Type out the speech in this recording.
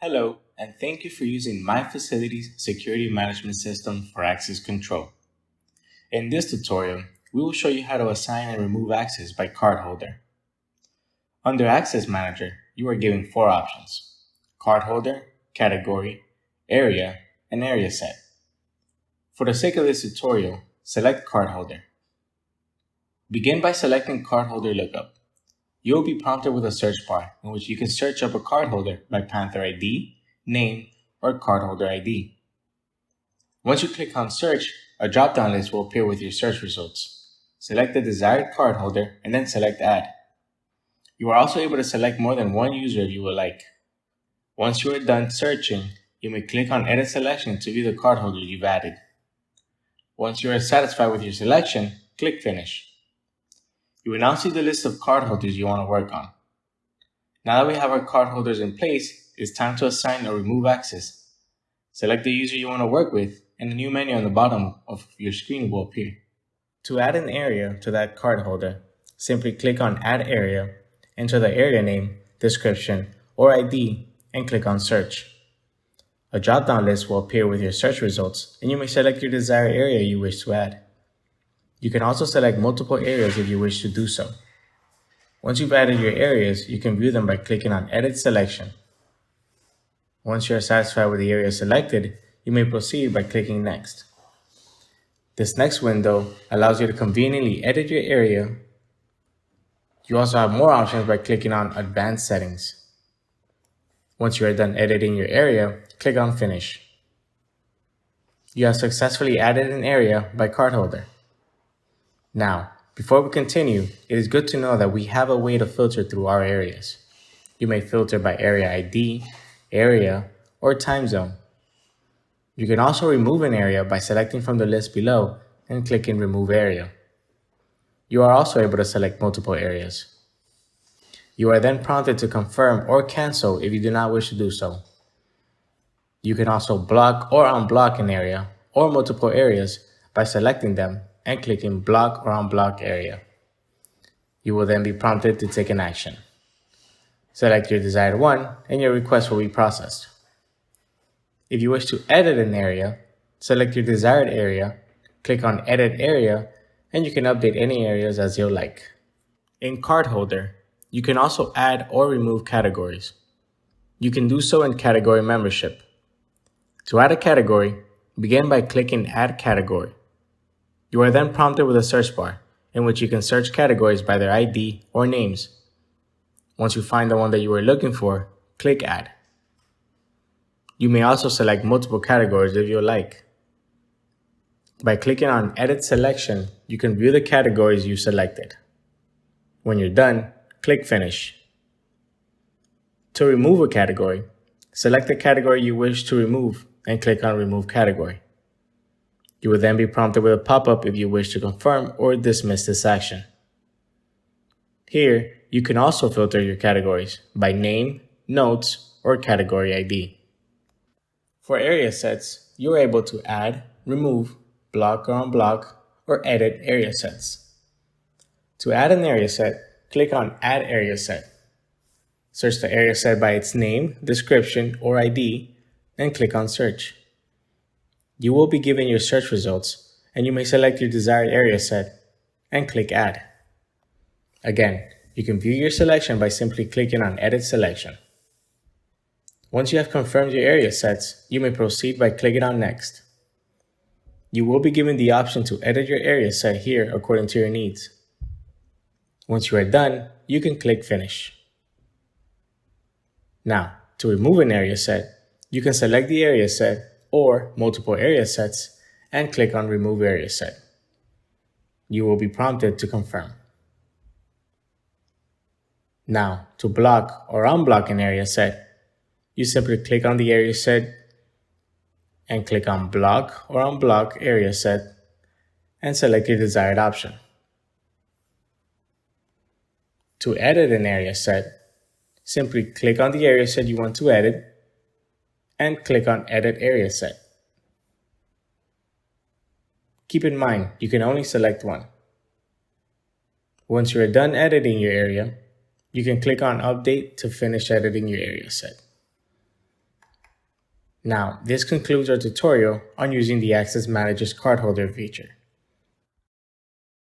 Hello, and thank you for using MyFacilities Security Management System for access control. In this tutorial, we will show you how to assign and remove access by cardholder. Under Access Manager, you are given four options: cardholder, category, area, and area set. For the sake of this tutorial, select cardholder. Begin by selecting cardholder lookup. You will be prompted with a search bar in which you can search up a cardholder by Panther ID, name, or cardholder ID. Once you click on Search, a drop-down list will appear with your search results. Select the desired cardholder and then select Add. You are also able to select more than one user if you would like. Once you are done searching, you may click on Edit Selection to view the cardholder you've added. Once you are satisfied with your selection, click Finish. You will now see the list of cardholders you want to work on. Now that we have our cardholders in place, it's time to assign or remove access. Select the user you want to work with, and the new menu on the bottom of your screen will appear. To add an area to that cardholder, simply click on Add Area, enter the area name, description, or ID, and click on Search. A drop-down list will appear with your search results, and you may select your desired area you wish to add. You can also select multiple areas if you wish to do so. Once you've added your areas, you can view them by clicking on Edit Selection. Once you are satisfied with the area selected, you may proceed by clicking Next. This next window allows you to conveniently edit your area. You also have more options by clicking on Advanced Settings. Once you are done editing your area, click on Finish. You have successfully added an area by cardholder. Now, before we continue, it is good to know that we have a way to filter through our areas. You may filter by area ID, area, or time zone. You can also remove an area by selecting from the list below and clicking Remove Area. You are also able to select multiple areas. You are then prompted to confirm or cancel if you do not wish to do so. You can also block or unblock an area or multiple areas by selecting them and clicking Block or Unblock Area. You will then be prompted to take an action. Select your desired one and your request will be processed. If you wish to edit an area, select your desired area, click on Edit Area, and you can update any areas as you like. In Cardholder, you can also add or remove categories. You can do so in Category Membership. To add a category, begin by clicking Add Category. You are then prompted with a search bar, in which you can search categories by their ID or names. Once you find the one that you are looking for, click Add. You may also select multiple categories if you like. By clicking on Edit Selection, you can view the categories you selected. When you're done, click Finish. To remove a category, select the category you wish to remove and click on Remove Category. You will then be prompted with a pop-up if you wish to confirm or dismiss this action. Here, you can also filter your categories by name, notes, or category ID. For area sets, you are able to add, remove, block or unblock, or edit area sets. To add an area set, click on Add Area Set. Search the area set by its name, description, or ID, and click on Search. You will be given your search results, and you may select your desired area set and click Add. Again, you can view your selection by simply clicking on Edit Selection. Once you have confirmed your area sets, you may proceed by clicking on Next. You will be given the option to edit your area set here according to your needs. Once you are done, you can click Finish. Now, to remove an area set, you can select the area set or multiple area sets and click on Remove Area Set. You will be prompted to confirm. Now, to block or unblock an area set, you simply click on the area set and click on Block or Unblock Area Set and select your desired option. To edit an area set, simply click on the area set you want to edit and click on Edit Area Set. Keep in mind, you can only select one. Once you are done editing your area, you can click on Update to finish editing your area set. Now, this concludes our tutorial on using the Access Manager's Cardholder feature.